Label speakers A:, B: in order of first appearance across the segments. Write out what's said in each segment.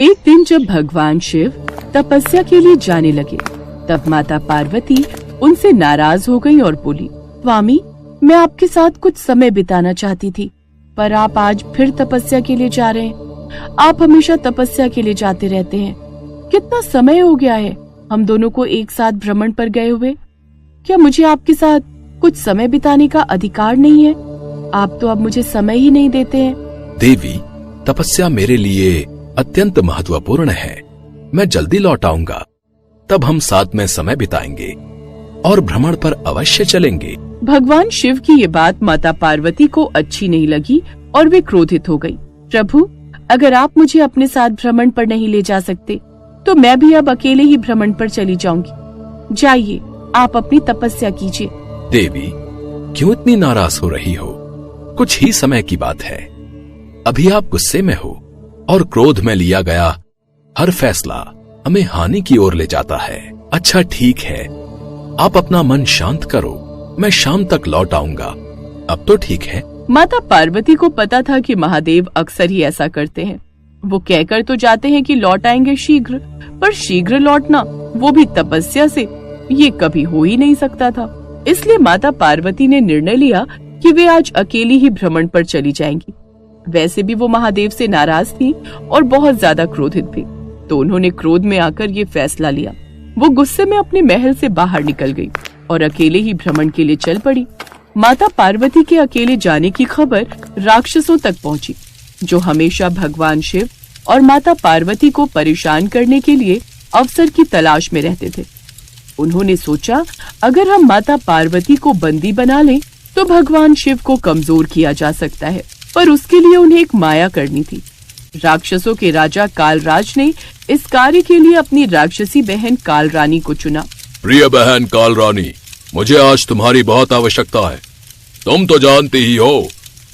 A: एक दिन जब भगवान शिव तपस्या के लिए जाने लगे, तब माता पार्वती उनसे नाराज हो गई और बोली, स्वामी, मैं आपके साथ कुछ समय बिताना चाहती थी, पर आप आज फिर तपस्या के लिए जा रहे हैं। आप हमेशा तपस्या के लिए जाते रहते हैं। कितना समय हो गया है हम दोनों को एक साथ भ्रमण पर गए हुए। क्या मुझे आपके साथ कुछ समय बिताने का अधिकार नहीं है? आप तो अब मुझे समय ही नहीं देते हैं।
B: देवी, तपस्या मेरे लिए अत्यंत महत्वपूर्ण है। मैं जल्दी लौट आऊंगा, तब हम साथ में समय बिताएंगे और भ्रमण पर अवश्य चलेंगे।
A: भगवान शिव की ये बात माता पार्वती को अच्छी नहीं लगी और वे क्रोधित हो गई। प्रभु, अगर आप मुझे अपने साथ भ्रमण पर नहीं ले जा सकते तो मैं भी अब अकेले ही भ्रमण पर चली जाऊंगी। जाइए, आप अपनी तपस्या कीजिए।
B: देवी, क्यों इतनी नाराज हो रही हो? कुछ ही समय की बात है। अभी आप गुस्से में हो और क्रोध में लिया गया हर फैसला हमें हानि की ओर ले जाता है। अच्छा, ठीक है, आप अपना मन शांत करो, मैं शाम तक लौट आऊंगा। अब तो ठीक है।
A: माता पार्वती को पता था कि महादेव अक्सर ही ऐसा करते हैं। वो कहकर तो जाते हैं कि लौट आएंगे शीघ्र, पर शीघ्र लौटना, वो भी तपस्या से, ये कभी हो ही नहीं सकता था। इसलिए माता पार्वती ने निर्णय लिया कि वे आज अकेली ही भ्रमण पर चली जाएंगी। वैसे भी वो महादेव से नाराज थी और बहुत ज्यादा क्रोधित भी, तो उन्होंने क्रोध में आकर ये फैसला लिया। वो गुस्से में अपने महल से बाहर निकल गई और अकेले ही भ्रमण के लिए चल पड़ी। माता पार्वती के अकेले जाने की खबर राक्षसों तक पहुंची, जो हमेशा भगवान शिव और माता पार्वती को परेशान करने के लिए अवसर की तलाश में रहते थे। उन्होंने सोचा, अगर हम माता पार्वती को बंदी बना लें तो भगवान शिव को कमजोर किया जा सकता है, पर उसके लिए उन्हें एक माया करनी थी। राक्षसों के राजा कालराज ने इस कार्य के लिए अपनी राक्षसी बहन कालरानी को चुना।
B: प्रिय बहन कालरानी, मुझे आज तुम्हारी बहुत आवश्यकता है। तुम तो जानती ही हो,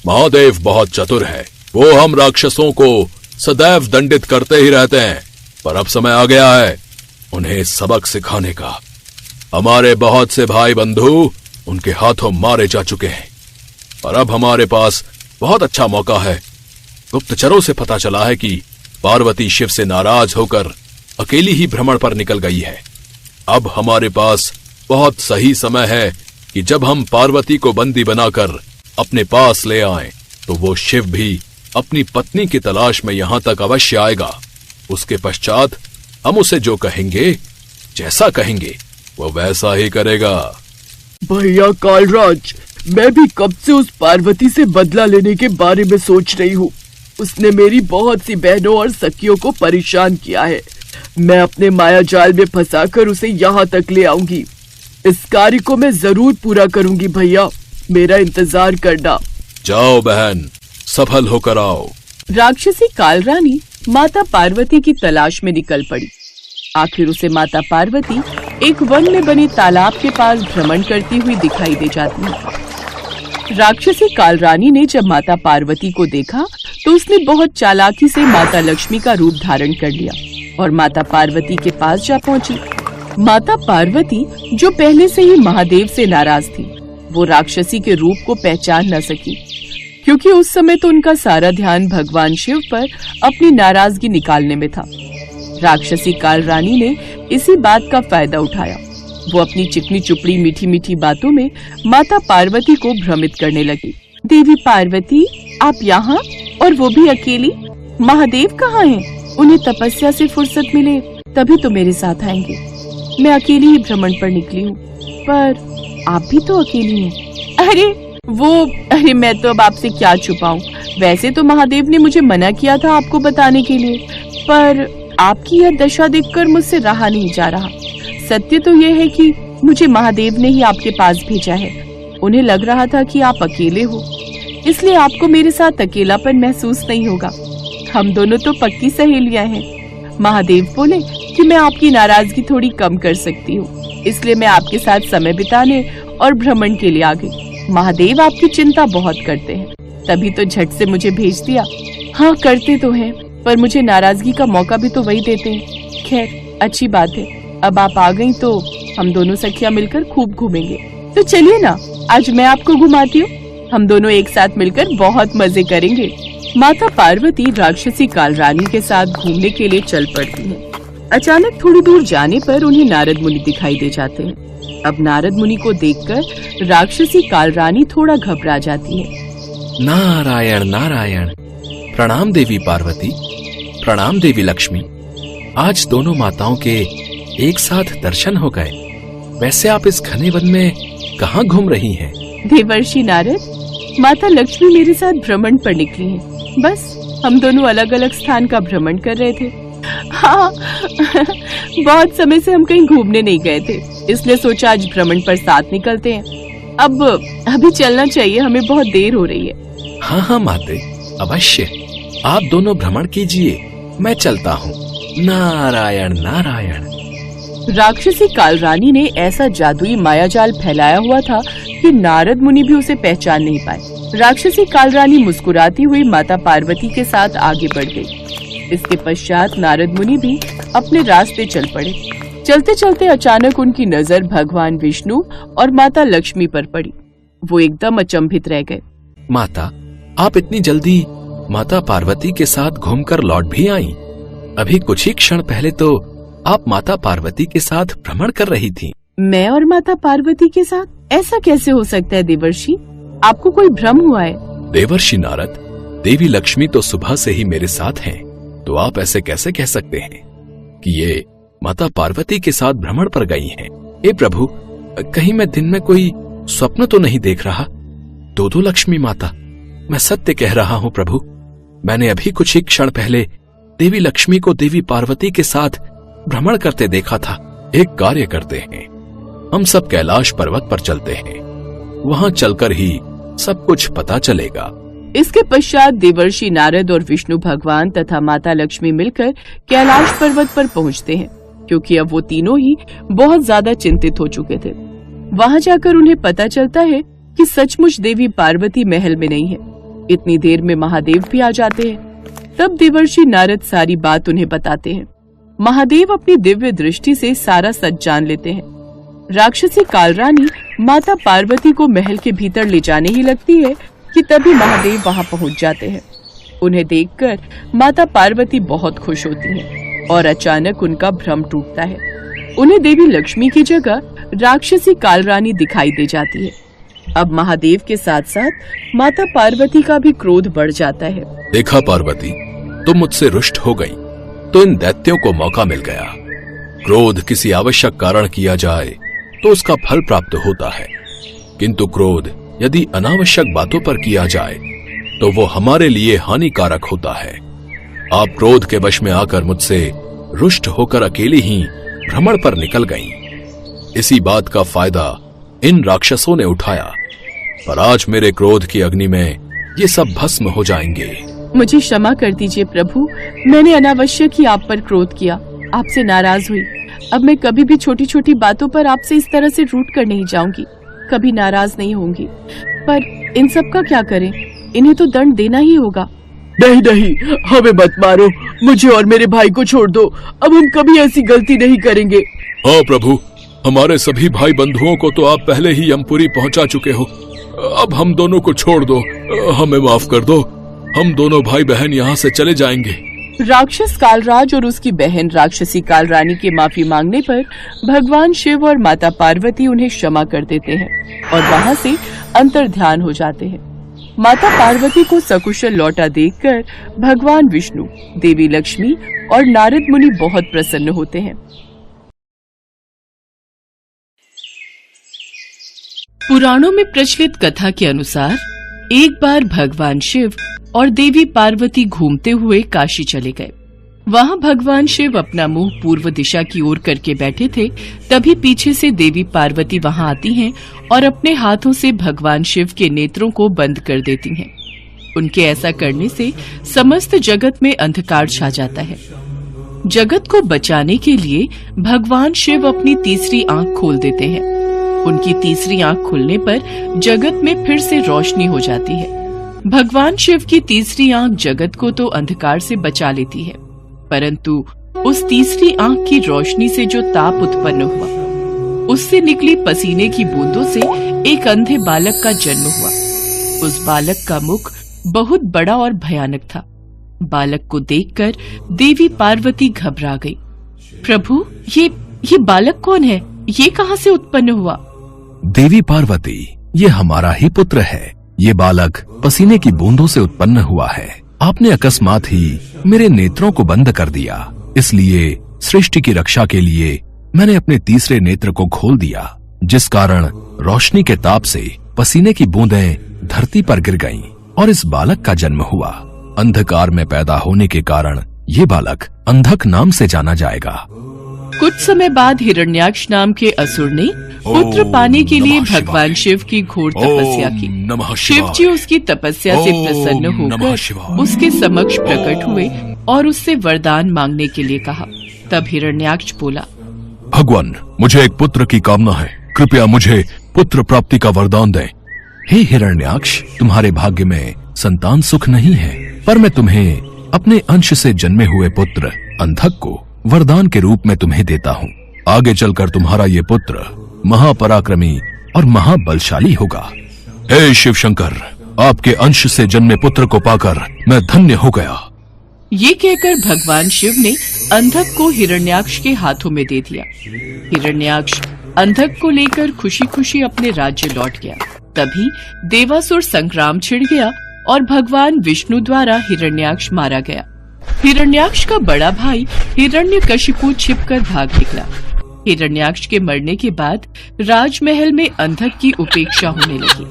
B: महादेव बहुत चतुर है। वो हम राक्षसों को सदैव दंडित करते ही रहते हैं, पर अब समय आ गया है उन्हें सबक सिखाने का। हमारे बहुत से भाई बंधु उनके हाथों मारे जा चुके हैं, और अब हमारे पास बहुत अच्छा मौका है। गुप्तचरों से पता चला है कि पार्वती शिव से नाराज होकर अकेली ही भ्रमण पर निकल गई है। अब हमारे पास बहुत सही समय है कि जब हम पार्वती को बंदी बनाकर अपने पास ले आएं, तो वो शिव भी अपनी पत्नी की तलाश में यहाँ तक अवश्य आएगा। उसके पश्चात हम उसे जो कहेंगे, जैसा कहेंगे, वो वैसा ही करेगा।
C: भैया कालराज, मैं भी कब से उस पार्वती से बदला लेने के बारे में सोच रही हूँ। उसने मेरी बहुत सी बहनों और सखियों को परेशान किया है। मैं अपने माया जाल में फंसाकर उसे यहाँ तक ले आऊंगी। इस कार्य को मैं जरूर पूरा करूंगी भैया, मेरा इंतजार करना।
B: जाओ बहन, सफल होकर आओ।
A: राक्षसी कालरानी माता पार्वती की तलाश में निकल पड़ी। आखिर उसे माता पार्वती एक वन में बने तालाब के पास भ्रमण करती हुई दिखाई दे जाती है। राक्षसी कालरानी ने जब माता पार्वती को देखा तो उसने बहुत चालाकी से माता लक्ष्मी का रूप धारण कर लिया और माता पार्वती के पास जा पहुंची। माता पार्वती, जो पहले से ही महादेव से नाराज थी, वो राक्षसी के रूप को पहचान न सकी, क्योंकि उस समय तो उनका सारा ध्यान भगवान शिव पर अपनी नाराजगी निकालने में था। राक्षसी कालरानी ने इसी बात का फायदा उठाया। वो अपनी चिकनी चुपड़ी मीठी मीठी बातों में माता पार्वती को भ्रमित करने लगी। देवी पार्वती, आप यहाँ, और वो भी अकेली? महादेव कहाँ हैं? उन्हें तपस्या से फुर्सत मिले तभी तो मेरे साथ आएंगे। मैं अकेली ही भ्रमण पर निकली हूँ, पर आप भी तो अकेली हैं। अरे मैं तो अब आपसे क्या छुपाऊं। वैसे तो महादेव ने मुझे मना किया था आपको बताने के लिए, पर आपकी यह दशा देखकर मुझसे रहा नहीं जा रहा। सत्य तो यह है कि मुझे महादेव ने ही आपके पास भेजा है। उन्हें लग रहा था कि आप अकेले हो, इसलिए आपको मेरे साथ अकेलापन महसूस नहीं होगा। हम दोनों तो पक्की सहेलियां हैं। महादेव बोले कि मैं आपकी नाराजगी थोड़ी कम कर सकती हूँ, इसलिए मैं आपके साथ समय बिताने और भ्रमण के लिए आ गई। महादेव आपकी चिंता बहुत करते हैं, तभी तो झट से मुझे भेज दिया। हाँ, करते तो हैं, पर मुझे नाराजगी का मौका भी तो वही देते हैं। खैर, अच्छी बात है, अब आप आ गई तो हम दोनों सखियां मिलकर खूब घूमेंगे। तो चलिए ना, आज मैं आपको घुमाती हूँ। हम दोनों एक साथ मिलकर बहुत मजे करेंगे। माता पार्वती राक्षसी कालरानी के साथ घूमने के लिए चल पड़ती हैं। अचानक थोड़ी दूर जाने पर उन्हें नारद मुनि दिखाई दे जाते हैं। अब नारद मुनि को देखकर राक्षसी कालरानी थोड़ा घबरा जाती है।
D: नारायण नारायण। प्रणाम देवी पार्वती, प्रणाम देवी लक्ष्मी। आज दोनों माताओं के एक साथ दर्शन हो गए। वैसे आप इस घने वन में कहाँ घूम रही हैं?
A: देवर्षि नारद, माता लक्ष्मी मेरे साथ भ्रमण पर निकली हैं। बस हम दोनों अलग अलग स्थान का भ्रमण कर रहे थे। हाँ, बहुत समय से हम कहीं घूमने नहीं गए थे, इसलिए सोचा आज भ्रमण पर साथ निकलते हैं। अब अभी चलना चाहिए, हमें बहुत देर हो रही है।
D: हाँ हाँ माते, अवश्य। आप दोनों भ्रमण कीजिए, मैं चलता हूँ। नारायण नारायण।
A: राक्षसी कालरानी ने ऐसा जादुई मायाजाल फैलाया हुआ था कि नारद मुनि भी उसे पहचान नहीं पाए। राक्षसी कालरानी मुस्कुराती हुई माता पार्वती के साथ आगे बढ़ गई। इसके पश्चात नारद मुनि भी अपने रास्ते चल पड़े। चलते चलते अचानक उनकी नजर भगवान विष्णु और माता लक्ष्मी पर पड़ी। वो एकदम अचंभित रह गए।
D: माता, आप इतनी जल्दी माता पार्वती के साथ घूमकर लौट भी आईं। अभी कुछ ही क्षण पहले तो आप माता पार्वती के साथ भ्रमण कर रही थीं।
A: मैं और माता पार्वती के साथ? ऐसा कैसे हो सकता है देवर्षि? आपको कोई भ्रम हुआ है?
B: देवर्षि नारद, देवी लक्ष्मी तो सुबह से ही मेरे साथ हैं, तो आप ऐसे कैसे कह सकते हैं कि ये माता पार्वती के साथ भ्रमण पर गई हैं?
D: हे प्रभु, कहीं मैं दिन में कोई स्वप्न तो नहीं देख रहा? दो लक्ष्मी माता, मैं सत्य कह रहा हूँ प्रभु। मैंने अभी कुछ ही क्षण पहले देवी लक्ष्मी को देवी पार्वती के साथ भ्रमण करते देखा था।
B: एक कार्य करते हैं, हम सब कैलाश पर्वत पर चलते हैं, वहां चलकर ही सब कुछ पता चलेगा।
A: इसके पश्चात देवर्षि नारद और विष्णु भगवान तथा माता लक्ष्मी मिलकर कैलाश पर्वत पर पहुंचते हैं, क्योंकि अब वो तीनों ही बहुत ज्यादा चिंतित हो चुके थे। वहां जाकर उन्हें पता चलता है कि सचमुच देवी पार्वती महल में नहीं है। इतनी देर में महादेव भी आ जाते हैं। तब देवर्षि नारद सारी बात उन्हें बताते हैं। महादेव अपनी दिव्य दृष्टि से सारा सच जान लेते हैं। राक्षसी कालरानी माता पार्वती को महल के भीतर ले जाने ही लगती है कि तभी महादेव वहां पहुंच जाते हैं। उन्हें देखकर माता पार्वती बहुत खुश होती हैं और अचानक उनका भ्रम टूटता है। उन्हें देवी लक्ष्मी की जगह राक्षसी कालरानी दिखाई दे जाती है। अब महादेव के साथ साथ माता पार्वती का भी क्रोध बढ़ जाता है।
B: देखा पार्वती, तुम मुझसे रुष्ट हो गई तो इन दैत्यों को मौका मिल गया। क्रोध किसी आवश्यक कारण किया जाए तो उसका फल प्राप्त होता है, किंतु क्रोध यदि अनावश्यक बातों पर किया जाए तो वो हमारे लिए हानिकारक होता है। आप क्रोध के वश में आकर मुझसे रुष्ट होकर अकेली ही भ्रमण पर निकल गईं। इसी बात का फायदा इन राक्षसों ने उठाया, पर आज मेरे क्रोध की अग्नि में ये सब भस्म हो जाएंगे।
A: मुझे क्षमा कर दीजिए प्रभु, मैंने अनावश्यक ही आप पर क्रोध किया, आपसे नाराज हुई। अब मैं कभी भी छोटी छोटी बातों पर आपसे इस तरह से रूठ कर नहीं जाऊंगी, कभी नाराज नहीं होंगी। पर इन सब का क्या करें? इन्हें तो दंड देना ही होगा।
C: नहीं नहीं, हमें मत मारो, मुझे और मेरे भाई को छोड़ दो। अब हम कभी ऐसी गलती नहीं करेंगे।
B: हाँ प्रभु, हमारे सभी भाई बंधुओं को तो आप पहले ही यमपुरी पहुंचा चुके हो। अब हम दोनों को छोड़ दो, हमें माफ कर दो। हम दोनों भाई बहन यहाँ से चले जाएंगे।
A: राक्षस कालराज और उसकी बहन राक्षसी कालरानी के माफी मांगने पर भगवान शिव और माता पार्वती उन्हें क्षमा कर देते हैं और वहाँ से अंतर्ध्यान हो जाते हैं। माता पार्वती को सकुशल लौटा देखकर भगवान विष्णु, देवी लक्ष्मी और नारद मुनि बहुत प्रसन्न होते हैं। पुराणों में प्रचलित कथा के अनुसार एक बार भगवान शिव और देवी पार्वती घूमते हुए काशी चले गए। वहां भगवान शिव अपना मुंह पूर्व दिशा की ओर करके बैठे थे। तभी पीछे से देवी पार्वती वहां आती हैं और अपने हाथों से भगवान शिव के नेत्रों को बंद कर देती हैं। उनके ऐसा करने से समस्त जगत में अंधकार छा जाता है। जगत को बचाने के लिए भगवान शिव अपनी तीसरी आंख खोल देते हैं। उनकी तीसरी आंख खुलने पर जगत में फिर से रोशनी हो जाती है। भगवान शिव की तीसरी आंख जगत को तो अंधकार से बचा लेती है, परंतु उस तीसरी आंख की रोशनी से जो ताप उत्पन्न हुआ, उससे निकली पसीने की बूंदों से एक अंधे बालक का जन्म हुआ। उस बालक का मुख बहुत बड़ा और भयानक था। बालक को देखकर देवी पार्वती घबरा गई। प्रभु, ये बालक कौन है? ये कहाँ से उत्पन्न हुआ?
D: देवी पार्वती, ये हमारा ही पुत्र है। ये बालक पसीने की बूंदों से उत्पन्न हुआ है। आपने अकस्मात ही मेरे नेत्रों को बंद कर दिया, इसलिए सृष्टि की रक्षा के लिए मैंने अपने तीसरे नेत्र को खोल दिया, जिस कारण रोशनी के ताप से पसीने की बूंदें धरती पर गिर गईं और इस बालक का जन्म हुआ। अंधकार में पैदा होने के कारण ये बालक अंधक नाम से जाना जाएगा।
A: कुछ समय बाद हिरण्याक्ष नाम के असुर ने पुत्र पाने के लिए भगवान शिव की घोर तपस्या की। शिव जी उसकी तपस्या से प्रसन्न होकर उसके समक्ष प्रकट हुए और उससे वरदान मांगने के लिए कहा। तब हिरण्याक्ष बोला,
B: भगवान, मुझे एक पुत्र की कामना है, कृपया मुझे पुत्र प्राप्ति का वरदान दें।
D: हे हिरण्याक्ष, तुम्हारे भाग्य में संतान सुख नहीं है, पर मैं तुम्हें अपने अंश से जन्मे हुए पुत्र अंधक को वरदान के रूप में तुम्हें देता हूँ। आगे चलकर तुम्हारा ये पुत्र महापराक्रमी और महाबलशाली होगा।
B: हे शिव शंकर, आपके अंश से जन्मे पुत्र को पाकर मैं धन्य हो गया।
A: ये कहकर भगवान शिव ने अंधक को हिरण्याक्ष के हाथों में दे दिया। हिरण्याक्ष अंधक को लेकर खुशी खुशी अपने राज्य लौट गया। तभी देवासुर संग्राम छिड़ गया और भगवान विष्णु द्वारा हिरण्याक्ष मारा गया। हिरण्याक्ष का बड़ा भाई हिरण्यकशिपु छिपकर भाग निकला। हिरण्याक्ष के मरने के बाद राजमहल में अंधक की उपेक्षा होने लगी।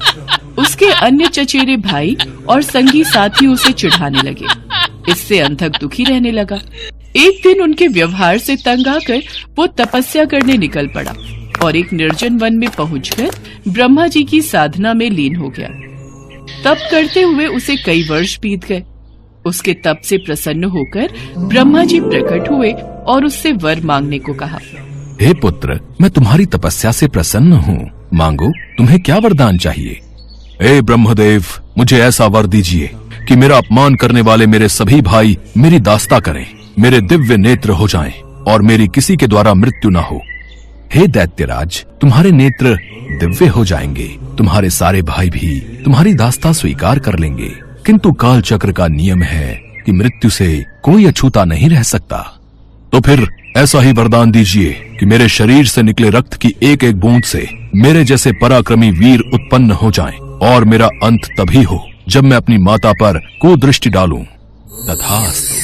A: उसके अन्य चचेरे भाई और संगी साथी उसे चिढ़ाने लगे। इससे अंधक दुखी रहने लगा। एक दिन उनके व्यवहार से तंग आकर वो तपस्या करने निकल पड़ा और एक निर्जन वन में पहुंचकर ब्रह्मा जी की साधना में लीन हो गया। तप करते हुए उसे कई वर्ष बीत गए। उसके तप से प्रसन्न होकर ब्रह्मा जी प्रकट हुए और उससे वर मांगने को कहा।
D: हे पुत्र, मैं तुम्हारी तपस्या से प्रसन्न हूँ, मांगो, तुम्हें क्या वरदान चाहिए?
B: हे ब्रह्मदेव, मुझे ऐसा वर दीजिए कि मेरा अपमान करने वाले मेरे सभी भाई मेरी दास्ता करें, मेरे दिव्य नेत्र हो जाएं और मेरी किसी के द्वारा मृत्यु न हो।
D: हे दैत्यराज, तुम्हारे नेत्र दिव्य हो जाएंगे, तुम्हारे सारे भाई भी तुम्हारी दास्ता स्वीकार कर लेंगे, किंतु काल चक्र का नियम है कि मृत्यु से कोई अछूता नहीं रह सकता।
B: तो फिर ऐसा ही वरदान दीजिए कि मेरे शरीर से निकले रक्त की एक एक बूंद से मेरे जैसे पराक्रमी वीर उत्पन्न हो जाएं और मेरा अंत तभी हो जब मैं अपनी माता पर कुदृष्टि डालूं।
D: तथास्तु।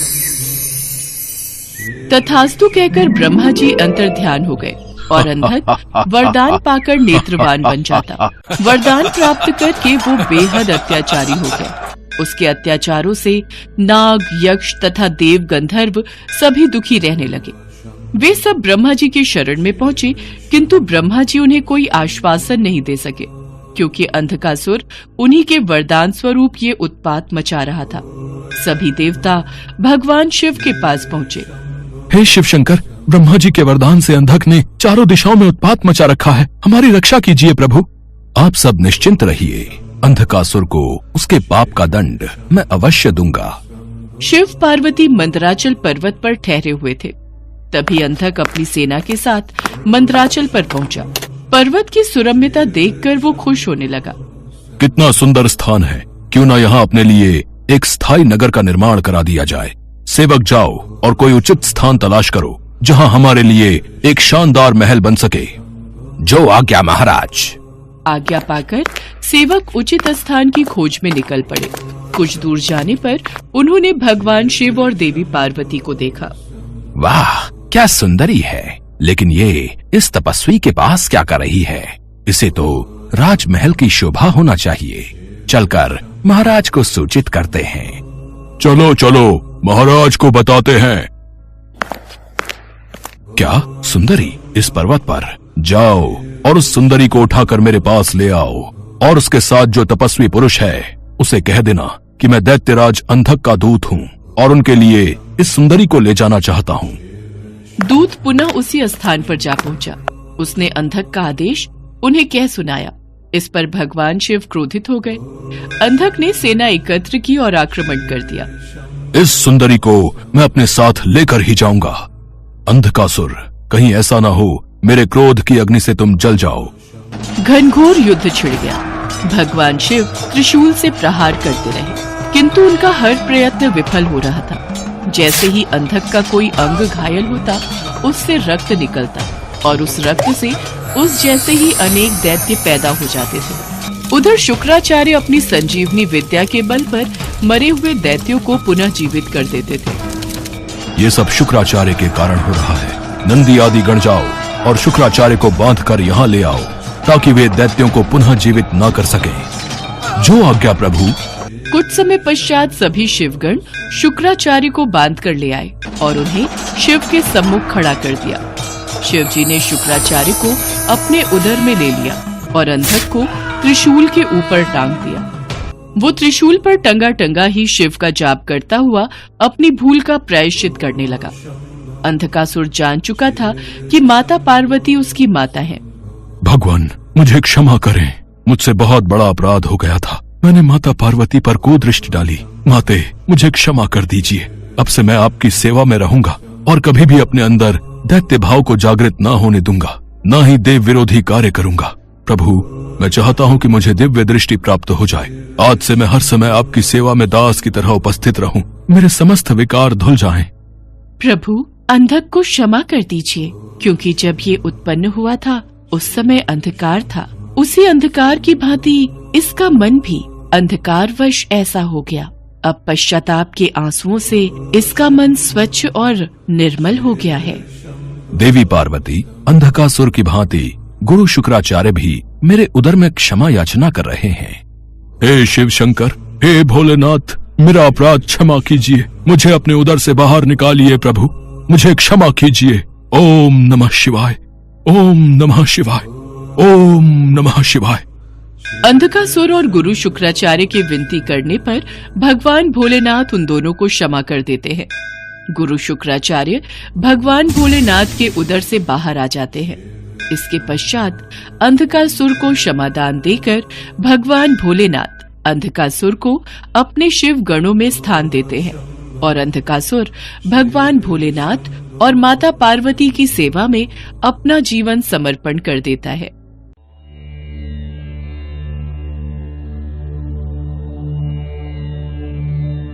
A: तथास्तु कहकर ब्रह्मा जी अंतर्ध्यान हो गए और अंधक वरदान पाकर नेत्रवान बन जाता। वरदान प्राप्त करके वो बेहद अत्याचारी हो गया। उसके अत्याचारों से नाग, यक्ष तथा देव गंधर्व सभी दुखी रहने लगे। वे सब ब्रह्मा जी की शरण में पहुंचे, किंतु ब्रह्मा जी उन्हें कोई आश्वासन नहीं दे सके, क्योंकि अंधकासुर उन्हीं के वरदान स्वरूप ये उत्पात मचा रहा था। सभी देवता भगवान शिव के पास पहुंचे।
B: हे शिव शंकर, ब्रह्मा जी के वरदान से अंधक ने चारों दिशाओं में उत्पात मचा रखा है, हमारी रक्षा कीजिए प्रभु।
D: आप सब निश्चिंत रहिए, अंधकासुर को उसके पाप का दंड मैं अवश्य दूंगा।
A: शिव पार्वती मंदराचल पर्वत पर ठहरे हुए थे। तभी अंधक अपनी सेना के साथ मंदराचल पर पहुंचा। पर्वत की सुरम्यता देखकर वो खुश होने लगा।
B: कितना सुंदर स्थान है, क्यों ना यहाँ अपने लिए एक स्थायी नगर का निर्माण करा दिया जाए। सेवक, जाओ और कोई उचित स्थान तलाश करो जहाँ हमारे लिए एक शानदार महल बन सके।
D: जो आज्ञा महाराज।
A: आज्ञा पाकर सेवक उचित स्थान की खोज में निकल पड़े। कुछ दूर जाने पर उन्होंने भगवान शिव और देवी पार्वती को देखा।
D: वाह, क्या सुंदरी है, लेकिन ये इस तपस्वी के पास क्या कर रही है? इसे तो राजमहल की शोभा होना चाहिए। चलकर महाराज को सूचित करते हैं।
B: चलो चलो, महाराज को बताते हैं।
D: क्या सुंदरी इस पर्वत पर?
B: जाओ और उस सुंदरी को उठाकर मेरे पास ले आओ और उसके साथ जो तपस्वी पुरुष है उसे कह देना कि मैं दैत्यराज अंधक का दूत हूँ और उनके लिए इस सुंदरी को ले जाना चाहता हूँ।
A: दूत पुनः उसी स्थान पर जा पहुंचा। उसने अंधक का आदेश उन्हें कह सुनाया। इस पर भगवान शिव क्रोधित हो गए। अंधक ने सेना एकत्र की और आक्रमण कर दिया।
B: इस सुंदरी को मैं अपने साथ लेकर ही जाऊंगा। अंधकासुर, कहीं ऐसा ना हो मेरे क्रोध की अग्नि से तुम जल जाओ।
A: घनघोर युद्ध छिड़ गया। भगवान शिव त्रिशूल से प्रहार करते रहे। किंतु उनका हर प्रयत्न विफल हो रहा था। जैसे ही अंधक का कोई अंग घायल होता, उससे रक्त निकलता और उस रक्त से उस जैसे ही अनेक दैत्य पैदा हो जाते थे। उधर शुक्राचार्य अपनी संजीवनी विद्या के बल पर मरे हुए दैत्यों को पुनः जीवित कर देते थे।
B: ये सब शुक्राचार्य के कारण हो रहा है। नंदी आदि गण जाओ और शुक्राचार्य को बांध कर यहाँ ले आओ, ताकि वे दैत्यों को पुनः जीवित न कर सके। जो आज्ञा प्रभु।
A: कुछ समय पश्चात सभी शिवगण शुक्राचार्य को बांध कर ले आए और उन्हें शिव के सम्मुख खड़ा कर दिया। शिव जी ने शुक्राचार्य को अपने उदर में ले लिया और अंधक को त्रिशूल के ऊपर टांग दिया। वो त्रिशूल पर टंगा टंगा ही शिव का जाप करता हुआ अपनी भूल का प्रायश्चित करने लगा। अंधकासुर जान चुका था कि माता पार्वती उसकी माता है।
B: भगवान, मुझे क्षमा करें, मुझसे बहुत बड़ा अपराध हो गया था। मैंने माता पार्वती पर कुदृष्टि डाली। माते, मुझे क्षमा कर दीजिए। अब से मैं आपकी सेवा में रहूंगा और कभी भी अपने अंदर दैत्य भाव को जागृत न होने दूंगा, न ही देव विरोधी कार्य करूंगा। प्रभु, मैं चाहता हूं कि मुझे दिव्य दृष्टि प्राप्त हो जाए। आज से मैं हर समय आपकी सेवा में दास की तरह उपस्थित रहूं। मेरे समस्त विकार धुल जाएं।
A: प्रभु, अंधक को क्षमा कर दीजिए, क्योंकि जब ये उत्पन्न हुआ था उस समय अंधकार था। उसी अंधकार की भांति इसका मन भी अंधकारवश ऐसा हो गया। अब पश्चाताप के आंसुओं से इसका मन स्वच्छ और निर्मल हो गया है।
B: देवी पार्वती, अंधकासुर की भांति गुरु शुक्राचार्य भी मेरे उदर में क्षमा याचना कर रहे हैं। हे शिव शंकर, हे भोलेनाथ, मेरा अपराध क्षमा कीजिए। मुझे अपने उदर से बाहर निकालिए प्रभु, मुझे क्षमा कीजिए। ओम नमः शिवाय, ओम नमः शिवाय, ओम नमः शिवाय।
A: अंधकासुर और गुरु शुक्राचार्य की विनती करने पर भगवान भोलेनाथ उन दोनों को क्षमा कर देते हैं। गुरु शुक्राचार्य भगवान भोलेनाथ के उदर से बाहर आ जाते हैं। इसके पश्चात अंधकासुर को क्षमादान देकर भगवान भोलेनाथ अंधकासुर को अपने शिव गणों में स्थान देते हैं और अंधकासुर भगवान भोलेनाथ और माता पार्वती की सेवा में अपना जीवन समर्पण कर देता है।